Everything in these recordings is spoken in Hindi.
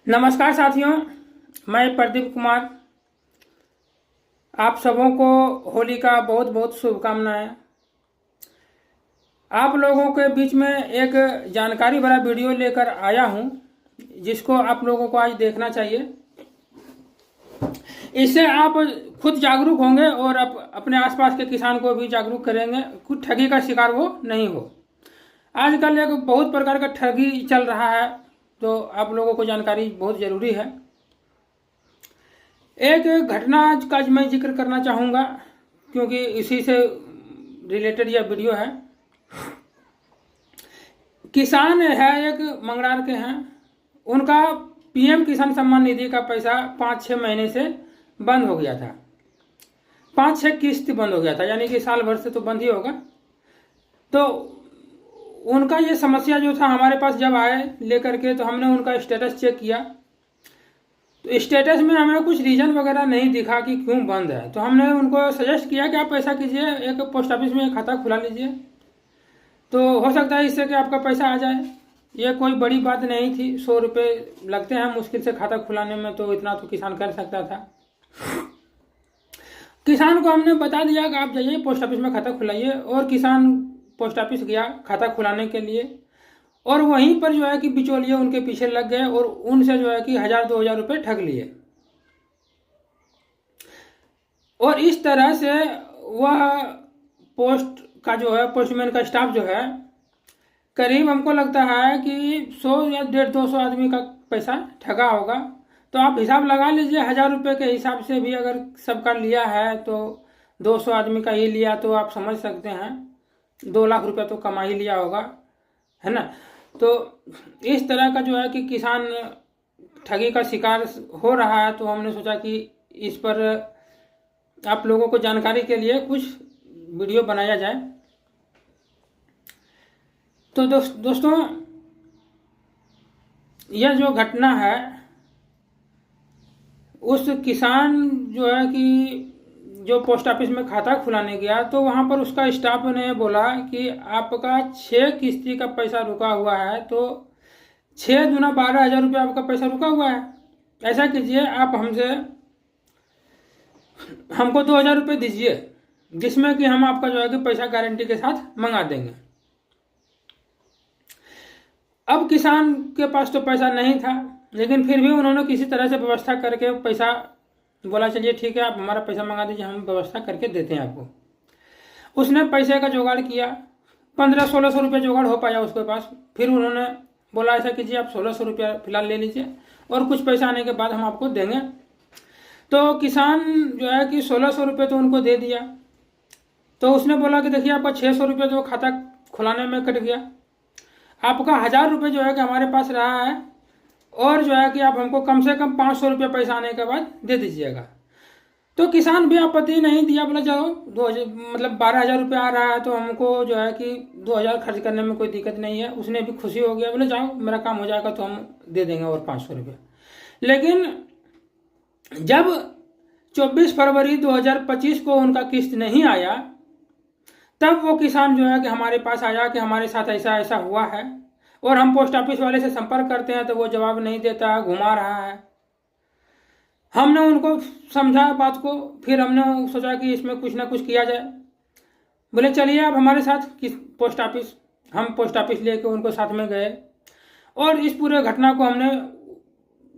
नमस्कार साथियों, मैं प्रदीप कुमार। आप सबों को होली का बहुत बहुत शुभकामनाएं। आप लोगों के बीच में एक जानकारी भरा वीडियो लेकर आया हूं, जिसको आप लोगों को आज देखना चाहिए। इससे आप खुद जागरूक होंगे और अपने आसपास के किसान को भी जागरूक करेंगे, कुछ ठगी का शिकार वो नहीं हो। आजकल एक बहुत प्रकार का ठगी चल रहा है, तो आप लोगों को जानकारी बहुत ज़रूरी है। एक घटना का मैं जिक्र करना चाहूँगा, क्योंकि इसी से रिलेटेड यह वीडियो है। किसान है, एक मंगरार के हैं। उनका पीएम किसान सम्मान निधि का पैसा 5-6 महीने से बंद हो गया था। 5-6 किस्त बंद हो गया था, यानी कि साल भर से तो बंद ही होगा। तो उनका ये समस्या जो था हमारे पास जब आए लेकर के, तो हमने उनका स्टेटस चेक किया। तो स्टेटस में हमें कुछ रीजन वगैरह नहीं दिखा कि क्यों बंद है। तो हमने उनको सजेस्ट किया कि आप ऐसा कीजिए, एक पोस्ट ऑफिस में खाता खुला लीजिए, तो हो सकता है इससे कि आपका पैसा आ जाए। ये कोई बड़ी बात नहीं थी, 100 रुपये लगते हैं मुश्किल से खाता खुलाने में, तो इतना तो किसान कर सकता था। किसान को हमने बता दिया कि आप जाइए पोस्ट ऑफिस में खाता खुलाइए, और किसान पोस्ट ऑफिस गया खाता खुलाने के लिए, और वहीं पर जो है कि बिचौलिए उनके पीछे लग गए और उनसे जो है कि 1000-2000 रुपये ठग लिए। और इस तरह से वह पोस्ट का जो है, पोस्टमैन का स्टाफ जो है, करीब हमको लगता है कि 100 या 150-200 आदमी का पैसा ठगा होगा। तो आप हिसाब लगा लीजिए, 1000 रुपये के हिसाब से भी अगर सबका लिया है तो 200 आदमी का ही लिया, तो आप समझ सकते हैं 2 लाख रुपया तो कमा ही लिया होगा, है ना। तो इस तरह का जो है कि किसान ठगी का शिकार हो रहा है। तो हमने सोचा कि इस पर आप लोगों को जानकारी के लिए कुछ वीडियो बनाया जाए। तो दोस्तों, यह जो घटना है, उस किसान जो है कि जो पोस्ट ऑफिस में खाता खुलाने गया, तो वहाँ पर उसका स्टाफ ने बोला कि आपका 6 किस्ती का पैसा रुका हुआ है, तो 6 दूना 12,000 रुपये आपका पैसा रुका हुआ है। ऐसा कीजिए, आप हमको 2,000 रुपये दीजिए, जिसमें कि हम आपका जो है कि पैसा गारंटी के साथ मंगा देंगे। अब किसान के पास तो पैसा नहीं था, लेकिन फिर भी उन्होंने किसी तरह से व्यवस्था करके पैसा बोला, चलिए ठीक है, आप हमारा पैसा मंगा दीजिए, हम व्यवस्था करके देते हैं आपको। उसने पैसे का जुगाड़ किया, 1500-1600 रुपये जुगाड़ हो पाया उसके पास। फिर उन्होंने बोला ऐसा कीजिए, आप 1600 रुपया फिलहाल ले लीजिए, और कुछ पैसा आने के बाद हम आपको देंगे। तो किसान जो है कि 1600 रुपये तो उनको दे दिया। तो उसने बोला कि देखिए, आपका 600 रुपये जो खाता खुलाने में कट गया, आपका 1000 रुपये जो है कि हमारे पास रहा है, और जो है कि आप हमको कम से कम 500 रुपये पैसा आने के बाद दे दीजिएगा। तो किसान भी आपत्ति नहीं दिया, बोला जाओ 12,000 रुपये आ रहा है, तो हमको जो है कि 2,000 खर्च करने में कोई दिक्कत नहीं है। उसने भी खुशी हो गया, बोले जाओ मेरा काम हो जाएगा, तो हम दे देंगे और 500 रुपये। लेकिन जब 24 फरवरी 2025 को उनका किस्त नहीं आया, तब वो किसान जो है कि हमारे पास आया कि हमारे साथ ऐसा ऐसा हुआ है, और हम पोस्ट ऑफिस वाले से संपर्क करते हैं तो वो जवाब नहीं देता है, घुमा रहा है। हमने उनको समझा बात को, फिर हमने सोचा कि इसमें कुछ ना कुछ किया जाए। बोले चलिए आप हमारे साथ पोस्ट ऑफिस। हम पोस्ट ऑफिस लेके उनको साथ में गए, और इस पूरे घटना को हमने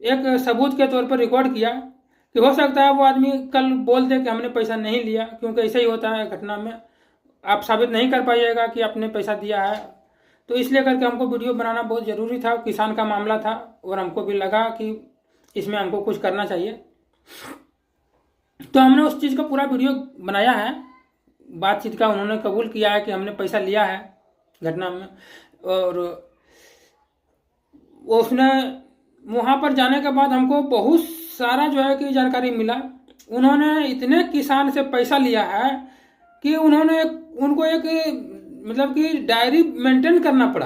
एक सबूत के तौर पर रिकॉर्ड किया, कि हो सकता है वो आदमी कल बोल दे कि हमने पैसा नहीं लिया, क्योंकि ऐसा ही होता है घटना में, आप साबित नहीं कर पाइएगा कि आपने पैसा दिया है। तो इसलिए करके हमको वीडियो बनाना बहुत ज़रूरी था, किसान का मामला था, और हमको भी लगा कि इसमें हमको कुछ करना चाहिए। तो हमने उस चीज़ का पूरा वीडियो बनाया है, बातचीत का। उन्होंने कबूल किया है कि हमने पैसा लिया है घटना में, और उसने वहाँ पर जाने के बाद हमको बहुत सारा जो है कि जानकारी मिला। उन्होंने इतने किसान से पैसा लिया है कि उनको एक कि डायरी मेंटेन करना पड़ा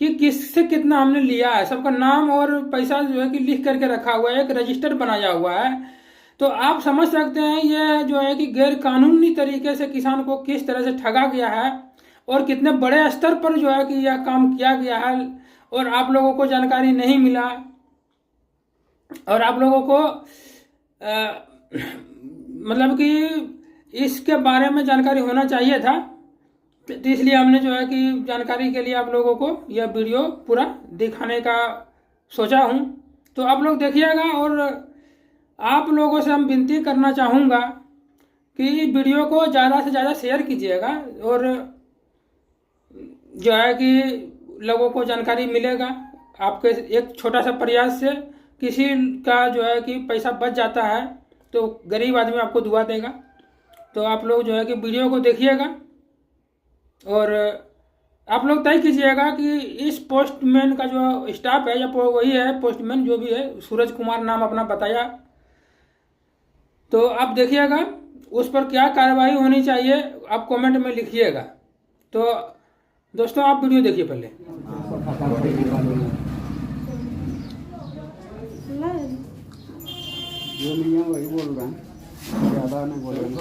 कि किससे कितना हमने लिया है। सबका नाम और पैसा जो है कि लिख करके रखा हुआ है, एक रजिस्टर बनाया हुआ है। तो आप समझ सकते हैं ये जो है कि गैर कानूनी तरीके से किसान को किस तरह से ठगा गया है, और कितने बड़े स्तर पर जो है कि यह काम किया गया है, और आप लोगों को जानकारी नहीं मिला। और आप लोगों को मतलब कि इसके बारे में जानकारी होना चाहिए था, तो इसलिए हमने जो है कि जानकारी के लिए आप लोगों को यह वीडियो पूरा दिखाने का सोचा हूँ। तो आप लोग देखिएगा, और आप लोगों से हम विनती करना चाहूँगा कि वीडियो को ज़्यादा से ज़्यादा शेयर कीजिएगा, और जो है कि लोगों को जानकारी मिलेगा। आपके एक छोटा सा प्रयास से किसी का जो है कि पैसा बच जाता है, तो गरीब आदमी आपको दुआ देगा। तो आप लोग जो है कि वीडियो को देखिएगा, और आप लोग तय कीजिएगा कि इस पोस्टमैन का जो स्टाफ है, या वही है पोस्टमैन जो भी है, सूरज कुमार नाम अपना बताया, तो आप देखिएगा उस पर क्या कार्रवाई होनी चाहिए, आप कमेंट में लिखिएगा। तो दोस्तों आप वीडियो देखिए पहले। जो लिया वही बोल रहे हैं, ज़्यादा नहीं बोल रहे हैं।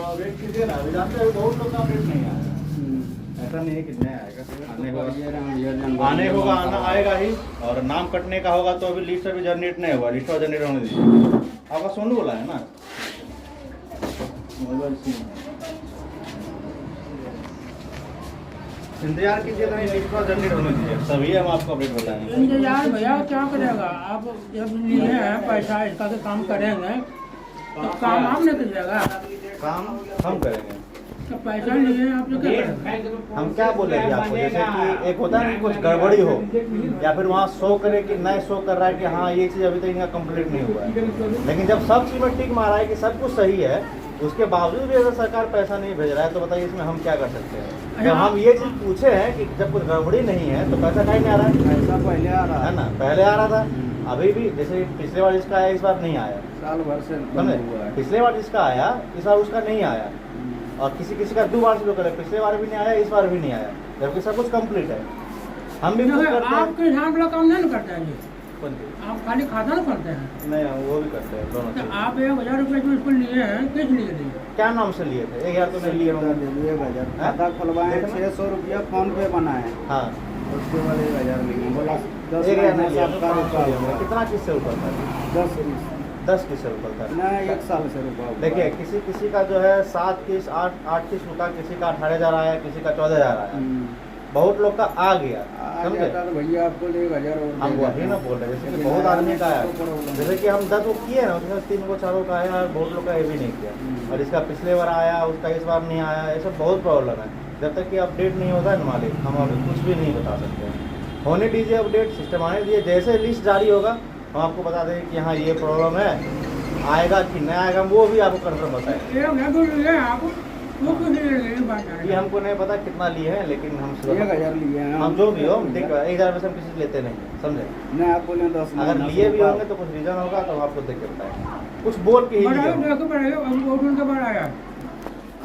बहुत लोग का अपडेट नहीं आया, ऐसा नहीं है कि नहीं आएगा, आने होगा, आना आएगा ही। और नाम कटने का होगा तो अभी लिस्ट अभी जनरेट नहीं हुआ, लिस्ट जनरेट होने दीजिए। आपका सोनू बोला है ना, इंतजार कीजिए, नहीं लिस्ट जनरेट होने दीजिए, तभी हम आपको अपडेट बताएंगे। इंतजार भैया क्या करेगा, आप जब लिए हैं पैसा इसका तो काम करेंगे, तो काम आप नहीं कीजिएगा, काम हम करेंगे। तो पैसा लिए आप जो क्या करेंगे? हम क्या बोलेंगे आपको, जैसे कि एक होता है ना कुछ गड़बड़ी हो, या फिर वहाँ शो करे कि नहीं शो कर रहा है कि हाँ ये चीज़ अभी तक इनका कंप्लीट नहीं हुआ है। लेकिन जब सब चीज़ में टिक मारा है कि सब कुछ सही है, उसके बावजूद भी अगर सरकार पैसा नहीं भेज रहा है, तो बताइए इसमें हम क्या कर सकते हैं। जब हम ये चीज़ पूछे हैं कि जब कुछ गड़बड़ी नहीं है तो पैसा कहीं नहीं आ रहा है। पैसा पहले आ रहा है ना, पहले आ रहा था, अभी भी जैसे पिछले बार इसका आया, इस बार नहीं आया, साल भर से समझे। हुआ है। पिछले बार इसका आया, इस बार उसका नहीं आया, और किसी किसी का 2 बार शुरू करे, पिछले बार भी नहीं आया, इस बार भी नहीं आया, जबकि सब कुछ कंप्लीट है। हम भी कुछ करते हैं। आपके हिसाब वाला काम नहीं करते हैं जी, कौन सी? आप खाली खाता ना करते हैं। नहीं, हम वो भी करते हैं, दोनों तो चीज़। आप 1000 रुपये जो इसको लिए हैं, किस लिए लिए? क्या नाम से लिए थे? 1000 तो नहीं लिए होंगे। 1000 खाता खुलवाए, 600 रुपया फोन पे बनाए, हाँ, उसके बाद 1000 लिए। बोला 10 1000 नहीं लिया, आपका तो 500 लिए रुपया होंगे। कितना किससे ऊपर था? 10 किससे ऊपर था? नहीं, 1 साल से रुपया। देखिए, किसी किसी का जो है 7 किस 8 किस रुका, किसी का 18,000 आया, किसी का 14,000 आया, बहुत लोग का आ गया, समझे। तो भैया आपको 1000 और हम वही ना बोल रहे हैं, जैसे कि बहुत आदमी का आया, जैसे कि हम 10 को किए ना, उसमें 3 को 4 का आया, और बहुत लोग का ये भी नहीं किया, और इसका पिछले बार आया, उसका इस बार नहीं आया। ये सब बहुत प्रॉब्लम है। जब तक कि अपडेट नहीं होता है ना मालिक, हम अभी कुछ भी नहीं बता सकते हैं। होने दीजिए अपडेट, सिस्टम आने दीजिए, जैसे लिस्ट जारी होगा हम आपको बता देंगे कि हाँ ये प्रॉब्लम है, आएगा कि नहीं आएगा, वो भी आपको कंफर्म बताएंगे। ये हमको नहीं पता कितना लिए हैं, लेकिन हम 1000 लिए हैं। हम जो भी हो, देख 1000 में से हम किसी से लेते नहीं, समझे। नहीं, आप बोले 10। अगर लिए भी होंगे तो कुछ रीजन होगा, तो हम आपको देख के बताएंगे। कुछ बोल के ही लिए होंगे।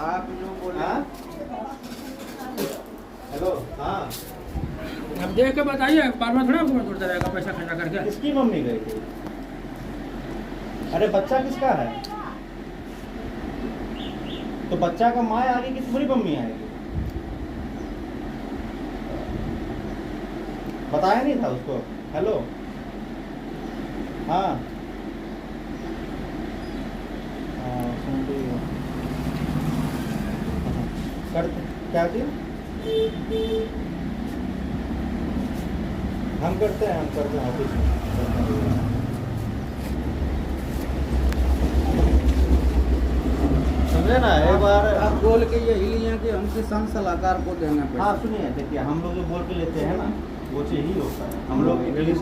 आप जो बोले। हाँ? हेलो, हाँ, अब देख के बताइए, बार बार थोड़ा आपको जुड़ता रहेगा पैसा खर्चा करके। किसकी मम्मी गई थी? अरे बच्चा किसका है? तो बच्चा का माँ आएगी कि पूरी मम्मी आएगी? बताया नहीं था उसको? हेलो, हाँ, करते क्या चीज? हम करते हैं ऑफिस में। समझे ना, एक बार आप बोल के यही लिए कि हम किसान सलाहकार को देना पैसा। हाँ सुनिए, देखिए हम लोग जो बोल के लेते हैं ना, वो चीज ही होता है। हम लोग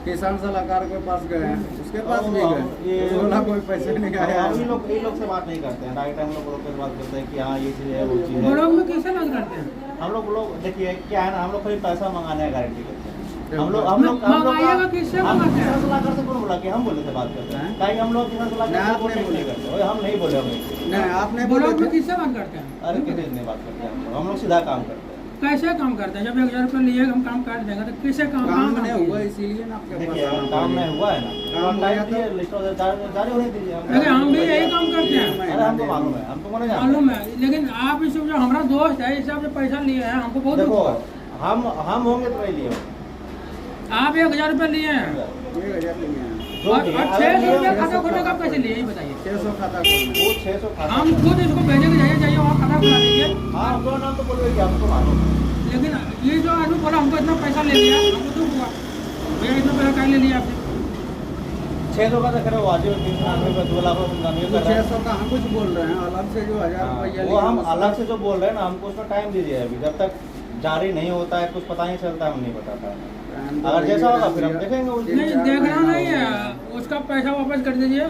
किसान सलाहकार के पास गए हैं, उसके पास भी गए, ये तो बोला कोई पैसे नहीं आया। हम लोग से बात नहीं करते हैं, डायरेक्ट हम लोग से बात करते हैं कि हाँ ये चीज़ है, वो चीज़ है। लोग कैसे बात करते हैं? हम लोग देखिए क्या है ना, हम लोग कोई पैसा मंगाने का गारंटी करते हैं। मंगाइएगा किससे मंगाते हैं? किसान सलाहकार से कौन बोला कि हम बोले से बात करते हैं? ताकि हम लोग किसान सलाहकार से कॉन्टेक्ट नहीं करते। ओए, हम नहीं बोले, हम नहीं, आपने बोला बोला किससे बात करते हैं? अरे किसी नहीं बात करते हैं, हम लोग सीधा काम करते हैं। कैसे काम करते हैं? जब 1000 रुपये लिए हम काम कर देंगे तो कैसे काम नहीं हुआ, इसीलिए ना आपके देखिए पास काम नहीं हुआ है ना, काम टाइम दिए, लिस्ट जारी होने दीजिए। लेकिन हम भी यही काम करते हैं, अरे हमको मालूम है, हमको नहीं जानते। मालूम है। लेकिन आप इस जो हमारा दोस्त है, इस हिसाब से पैसा लिए हैं, हमको बहुत देखो दुख है। हम होंगे तो नहीं लिए होंगे। आप 1000 रुपये लिए हैं, 1000 लिए हैं। जो और भी है, 600 रुपया अगर खाता खोलने का आप कैसे लिए, ये बताइए। 600 खाता खोलना। वो 600 खाता हम खुद इसको भेजे के जाइए वहाँ खाता खुला दीजिए। हाँ, हम तो नाम तो बोल रहे कि आपको मालूम है। लेकिन ये जो आदमी बोला हमको इतना पैसा ले लिया, हमको दुख हुआ, भैया इतना पैसा क्या ले लिया आपने। 600 का तो खैर वाजिब 399 का 2 लाख रुपये वो 600 का हम कुछ बोल रहे हैं, अलग से जो 1000 रुपया वो हम अलग से जो बोल रहे हैं ना, हमको उसका टाइम दीजिए। अभी जब तक जारी नहीं होता है, कुछ पता नहीं चलता, हम नहीं बताता है। अगर जैसा होगा फिर हम देखेंगे उस दिन। नहीं देखना नहीं है, उसका पैसा वापस कर दीजिए।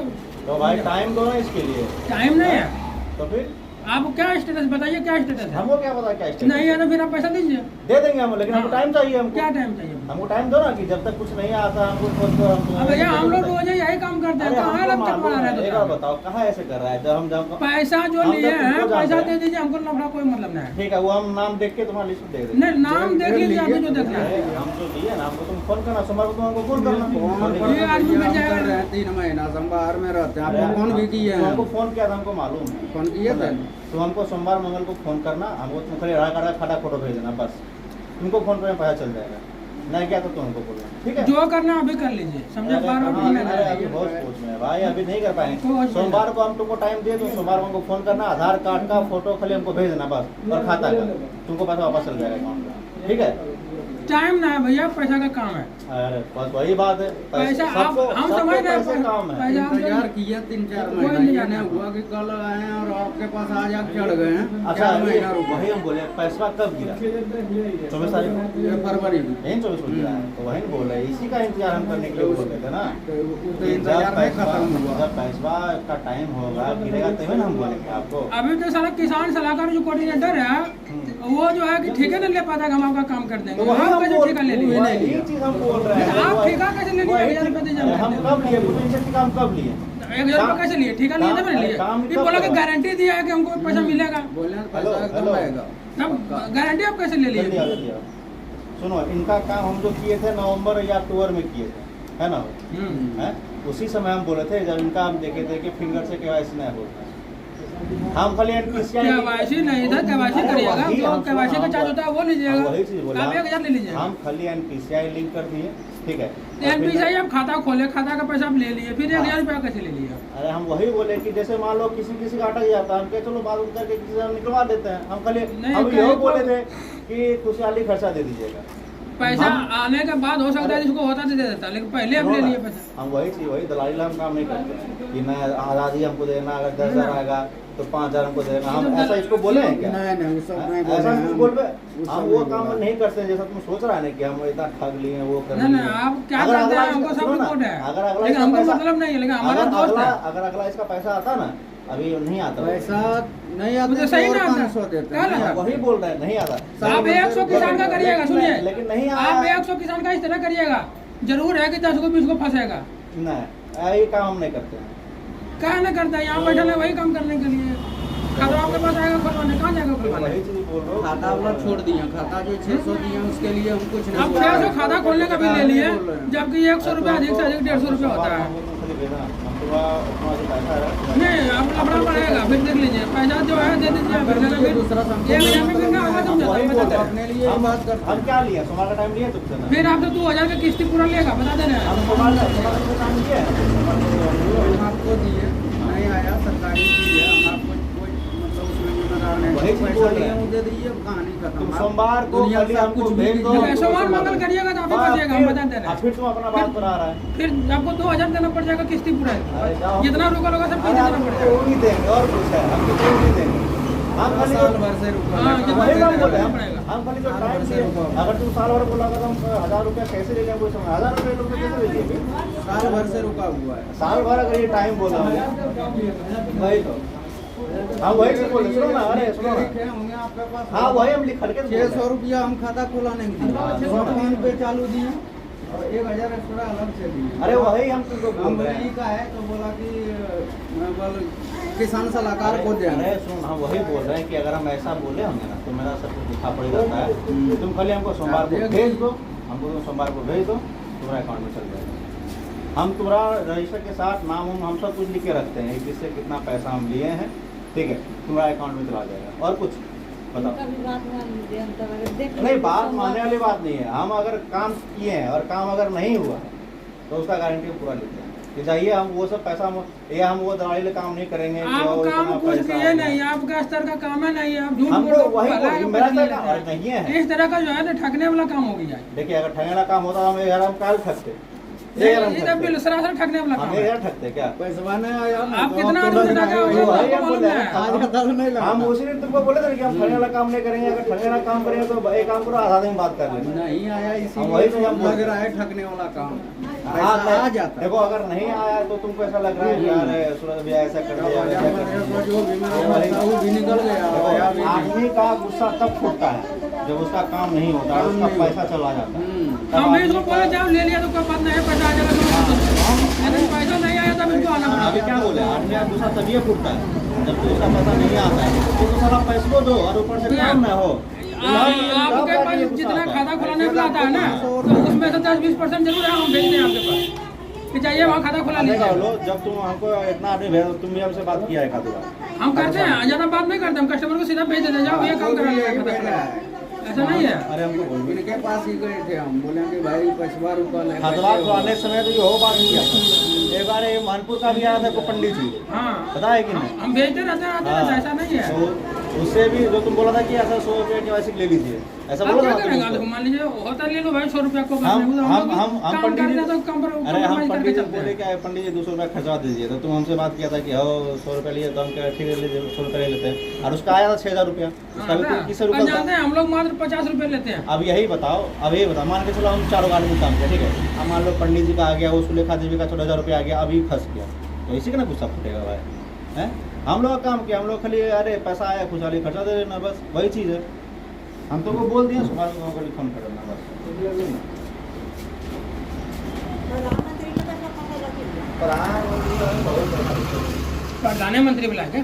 तो भाई टाइम दो ना इसके लिए। टाइम नहीं है तो फिर आप क्या स्टेटस बताइए, क्या स्टेटस है। हमको क्या पता क्या स्टेटस नहीं है तो फिर आप पैसा दीजिए। दे देंगे हम, लेकिन हमको हाँ। टाइम चाहिए। हमको क्या टाइम चाहिए। हमको टाइम दो ना, कि जब तक कुछ नहीं आता हमको खोज दो। अब भैया हम लोग रोज यही काम करते हैं, अरे कहाँ हमको लग तक बना मालूम रहे है, एक हैं। बार बताओ कहाँ ऐसे कर रहा है। जब हम पैसा जो हम लिए जब हैं तुमको जानते पैसा हैं। दे दीजिए, हमको लफड़ा कोई मतलब नहीं है। ठीक है, वो हम नाम देख के तुम्हारा लिस्ट दे देंगे। नहीं नाम देख लीजिए, आपने जो देखना है। हम जो लिए ना, हमको तुम फोन करना, सोमवार को तुम हमको फोन करना। ये आदमी मिल जाएगा। कर रहे हैं 3 महीना से हम बाहर में रहते हैं, अरे आपको फोन भी किए हैं। हमको फोन किया था, हमको मालूम है। फोन किए थे। तो हमको सोमवार मंगल को फोन करना, हमको तुम खाली आधार कार्ड का खड़ा फोटो भेज देना, बस तुमको फोन पे पता चल जाएगा। नहीं क्या तो तुमको बोलना, ठीक है। जो करना अभी कर लीजिए, समझे। अरे बार हाँ, बार अरे अभी बहुत सोच में है भाई, अभी नहीं कर तो पाएंगे। आज सोमवार को हम तुमको टाइम दे, तो सोमवार को हमको फोन करना, आधार कार्ड का फोटो खाली हमको भेज देना बस, और खाता का तुमको पैसा वापस चल जाएगा अकाउंट में, ठीक है। टाइम ना है भैया, पैसा का काम है। अरे बस वही बात है, पैसा आप सबको हम सबको समझ रहे पैसे हैं, काम है। पैसा हम इंतजार किया 3-4 कोई महीना, नहीं ये नहीं जाना। हुआ कि कल आए हैं और आपके पास आज आग चढ़ गए हैं। अच्छा 4 महीना रुका। वही हम बोले, पैसा कब गिरा? 24 तारीख को, ये फरवरी में। यही 24 को गिरा है, तो वही बोल रहे, इसी का इंतजार हम करने के लिए बोल रहे थे ना। तो इंतजार नहीं खत्म हुआ। जब पैसा का टाइम होगा, गिरेगा तभी ना हम बोलेंगे आपको। अभी तो सारा किसान सलाहकार जो कोऑर्डिनेटर है, वो जो है कि ठेके नहीं ले पाता कि हम आपका काम कर देंगे। तो वही आप हम कैसे बोल ठेका ले लिए। वही चीज हम बोल रहे हैं। आप ठेका कैसे ले लिए, 1000 रुपये दीजिए अरे हम कब लिए पोटेंशियल की काम कब लिए? 1000 रुपये कैसे लिए, ठेका लिए तब लिए। काम ये कब बोला कि करा? गारंटी दिया है कि हमको पैसा मिलेगा, बोले हैं हेलो, पैसा एकदम हेलो। आएगा। तब गारंटी आप कैसे ले जल्दी आओ, लिए। जल्दी आओ। सुनो, इनका काम हम जो किए थे नवंबर या अक्टूबर में किए थे, है ना। है उसी समय हम बोले थे, जब इनका हम देखे थे कि फिंगर से केवाईसी नहीं होता। हम खाली केवाईसी नहीं था, केवाईसी करिएगा तो केवाईसी का चार्ज होता है वो लीजिएगा। वही चीज बोले, आप 1000 ले लीजिएगा। हम खाली एनपीसीआई लिंक कर दिए, ठीक है। एनपीसीआई आप खाता खोले, खाता का पैसा आप ले लिए, फिर 1000 रुपया कैसे ले लिया। अरे हम वही बोले कि जैसे मान लो किसी का अटक जाता है, हम कहे चलो बात उठ करके किसी से निकलवा देते हैं। हम खाली नहीं, हम कहीं यही को- बोले थे कि खुशहाली खर्चा दे दीजिएगा। पैसा हम- आने के बाद हो सकता है जिसको होता तो दे देता, लेकिन पहले हम ले लिए पैसा। हम वही दलाली हम काम नहीं करते कि मैं आज़ादी हमको देना, अगर 10,000 आएगा तो 5,000 हमको देना। हम ऐसा इसको बोले हैं क्या? नहीं नहीं वो सब नहीं बोले ऐसा हैं कुछ हम। बोल पे वो हम सब वो नहीं काम बोला। नहीं करते जैसा तुम सोच रहा है ना कि हम इतना ठग लिए हैं, वो कर नहीं लिए नहीं हैं। आप क्या अगर करते अगला हैं, हमको इसका- सब सुनो ना, रिपोर्ट है, अगर अगला लेकिन इसका हमको पैसा- मतलब नहीं है, लेकिन हमारा अगर दोस्त अगला- है। अगर अगला इसका पैसा आता ना, अभी नहीं आता। पैसा नहीं आता मुझे सही तो और नहीं आता। 500 देते क्या हैं। लगा? वही बोल रहे हैं, नहीं आता। आप 100 किसान का करिएगा, सुनिए। लेकिन नहीं आप आया। 100 किसान का इस तरह करिएगा, जरूर है कि 10 को 20 को फंसेगा। नहीं, ये काम हम नहीं करते हैं। क्या नहीं करता है, यहाँ बैठे हैं वही काम करने के लिए। खाता आपके पास आएगा खुलवाने, कहाँ जाएगा खुलवाने। वही चीज बोल रहा हूँ। खाता वाला छोड़ दिया, खाता जो 600 दिया उसके लिए हम कुछ नहीं अब बोल रहे 600 हैं। खाता खोलने का भी ले लिए, बोल रहे हैं। जबकि 100 रुपया अधिक से अधिक 150 रुपया होता है। नहीं आप लफड़ा पड़ेगा, फिर देख लीजिए पैसा जो है दे दीजिए, फिर लगा फिर दूसरा संपर्क 1 हज़ार में फिर क्या होगा समझा वही बोल बता रहे दे। हैं। अपने लिए हम बात करते हम क्या लिए? सोमवार का टाइम लिए तुमसे ना? फिर आप तो 2000 का किस्ती पूरा लेगा, बता दे रहे हैं। हम सोमवार का टाइम लिए हैं। हम आपको दिए, नहीं आया सरकारी चीज है, हम आपको कोई मतलब उसमें जिम्मेदार नहीं। वही चीज पैसा बोल रहे लिए हैं। वो दे दीजिए, कहानी खत्म। तुम आप सोमवार को दुनिया खाली से आप हमको कुछ भी भेज दो। कीजिए। सोमवार मंगल करिएगा तो आप ही बचिएगा, हम बता दे रहे हैं। फिर तुम अपना बात पर आ रहा है। फिर आपको 2000 देना पड़ जाएगा किस्ती पूरा, अरे जाओ। जितना रुका होगा सब अरे देना हम पड़ेगा। तो नहीं देंगे, और कुछ है हम तो नहीं देंगे। हम खाली साल भर से रुका हाँ, है। जितना वही देना हम बोल रहे पड़ेगा। हैं। हम खाली जो साल टाइम भर से दिए, रुका। अगर तुम साल भर बोला तो हम 1000 रुपया कैसे ले जाए? कोई समझ 1000 रुपये लोग कैसे ले लिए? साल भर से रुका हुआ है। साल भर अगर ये टाइम बोला हमें, वही तो हम वही से बोले। सुनो ना, अरे सुनो ना, लिखे होंगे आपके पास। हाँ वही हम लिख के 600 रुपया हम खाता खोलाने के लिए फोन पे चालू दिए और 1000 एक्स्ट्रा अलग से दिए। अरे वही हम तुमको बोल रहे अमरीकी हैं। का है तो बोला कि मैं बोल किसान सलाहकार को अरे देंगे। सुन, हम वही बोल रहे हैं कि अगर हम ऐसा बोले होंगे ना तो मेरा सब कुछ दिखा पड़ जाता है। तुम खाली हमको सोमवार को भेज दो, हमको तुम सोमवार को भेज दो, तुम्हारा अकाउंट में चल जाएगा। हम तुम्हारा रजिस्टर के साथ नाम हम सब कुछ लिख के रखते हैं, किससे कितना पैसा हम लिए हैं, ठीक है, तुम्हारा अकाउंट में चला जाएगा। और कुछ बताओ? नहीं, बात मानने वाली बात नहीं है। हम अगर काम किए हैं और काम अगर नहीं हुआ तो उसका गारंटी पूरा लेते हैं कि जाइए हम वो सब पैसा हम वो दलाली काम नहीं करेंगे आप जो काम इतना कुछ पैसा किए है। नहीं, आपका स्तर का काम है नहीं, आप झूठ हमको बोल वही भला है, मेरा पैसे काम लेते हैं। नहीं है। इस तरह का जो है ना ठगने वाला काम हो गया है। देखिए अगर ठगना काम होता हम यार हम काल ठगते ये तो बिल सरासर ठगने वाला काम हमें है। यार ठगते क्या पैसा नहीं आया ना, आप तो कितना तो आदमी लगना ठगा है, होगा, वही आपको है, मालूम बोले, है। आज का दल नहीं लगना। हम उसी दिन तुमको बोले थे कि हम ठगने वाला काम नहीं करेंगे, अगर ठगने वाला काम करेंगे तो एक काम करो आधा दिन बात कर लेंगे। नहीं आया वही इसीलिए तो हम लग बोल रहा है ठगने वाला काम। हाँ, पैसा आ जाता देखो अगर नहीं आया तो तुमको ऐसा लग रहा है कि यार सूरज भैया ऐसा कर दिया वैसा कर दिया। जो भी मेरा पैसा वो भी निकल गया, आया भी देखो, नहीं। आदमी का गुस्सा तब फूटता है जब उसका काम नहीं होता है, उसका पैसा चला जाता है। तब हम भी आदमी इसको बोले जाओ ले लिया तो कोई बात नहीं है, पैसा आ जाएगा तो लेकिन पैसा नहीं आया तब इनको आना अभी पड़ा। क्या बोले आदमी का गुस्सा तभी फूटता है जब उसका पैसा नहीं आता है तो सारा पैसों दो और ऊपर से काम ना हो। आपके पास जितना खाता खुलाने वाला आता है ना, तो उसमें से 10-20% जरूर है, हम भेज दें आपके पास कि चाहिए वहाँ खाता खुला देखो लीजिए। लो, जब तुम हमको इतना आदमी भेजो, तुम भी हमसे बात किया है का बार हम करते हैं, ज्यादा बात नहीं करते, हम कस्टमर को सीधा भेज देते, जाओ ये काम करा लीजिए खाता खुला। ऐसा नहीं है। अरे हमको बोल भी इनके पास ही गए थे, हम बोले कि भाई 55 रुपया ले हथवार खुआने समय तो ये हो बात किया था। एक बार ये मानपुर का भी आया था को पंडित जी, हाँ पता है कि नहीं? हम भेजते रहते हैं, आते रहते हैं, ऐसा नहीं है। तो उससे भी जो तुम बोला था कि ऐसा 100 रुपये KYC ले लीजिए, ऐसा आप बोला क्या था ना करेंगे? तुम उसको? मान लीजिए होता ले लो भाई 100 रुपया को हम काम पंडित करते जी हैं तो कम पर अरे हम compromise करके पंडित जी चलते बोले हैं। क्या पंडित जी 200 रुपया खर्चा दीजिए, तो तुम हमसे बात किया था कि हो 100 रुपया लिए, तो हम क्या ठीक है लीजिए 100 रुपया ले लेते हैं। और उसका आया था 6000 रुपया, उसका भी तुम किससे और रुपया जानते हैं हम लोग मात्र 50 रुपए लेते हैं। अब यही बताओ, अब यही बताओ, मान के चलो हम चारों आदमी काम किया, ठीक है, अब मान लो पंडित जी का आ गया, वो सुलेखा देवी का 14,000 रुपया आ गया, अभी फंस गया, तो इसी का ना गुस्सा फूटेगा भाई हैं? हम लोग का काम किया, हम लोग खाली अरे पैसा आया खुशहाली खर्चा दे देना, बस वही चीज़ है। हम तो को बोल दिए सुबह को फोन कर देना बस। प्रधानमंत्री बुला के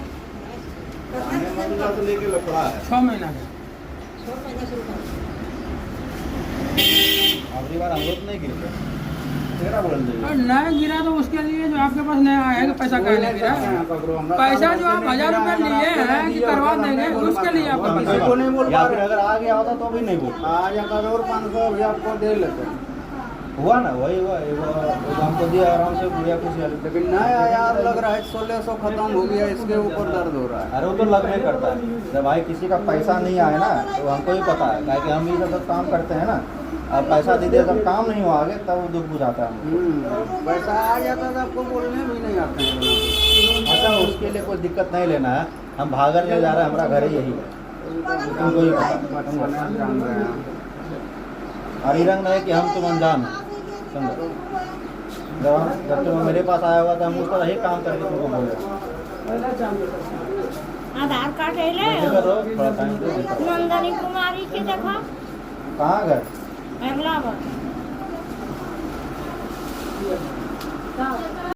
तो लेके लफड़ा है 6 महीना का। अगली बार हम लोग नहीं गिरते, तेरा बोल दे और नहीं गिरा तो उसके लिए जो आपके पास नया आया है कि पैसा कहीं नहीं गिरा, पैसा जो आप 1000 रुपया लिए हैं कि करवा देंगे, उसके लिए आपका पैसा। किसी को नहीं बोल पा या फिर रहे। अगर आ गया होता तो भी नहीं बोल आ जाता और 500 भी आपको दे लेते हैं। हुआ ना, वही हुआ वो हमको दिया आराम से बुढ़िया खुशहाली। लेकिन नहीं आया, लग रहा है 1600 खत्म हो गया, इसके ऊपर दर्द हो रहा है। अरे वो तो लगने करता है जब भाई किसी का पैसा नहीं आए ना, तो हमको ही पता है, क्या कि हम ये सब काम करते हैं ना, अब पैसा दे दिया जब काम नहीं हुआ आगे तब वो दुख बुझाता है हमको। पैसा आ जाता तो आपको बोलने भी नहीं आते हैं। अच्छा उसके लिए कोई दिक्कत नहीं लेना है, हम भागर ले जा रहे हैं, हमारा घर ही यही है, तुमको ही पता। जान रहे हैं। और ये रंग नहीं कि हम तुम अनजान हैं, समझो। जब तुम मेरे पास आया हुआ था, हम उस पर ही काम करके तुमको बोले। आधार कार्ड है ले देखो तो थोड़ा टाइम दे देता हूँ। नंदनी कुमारी के देखो कहाँ घर? अगला बार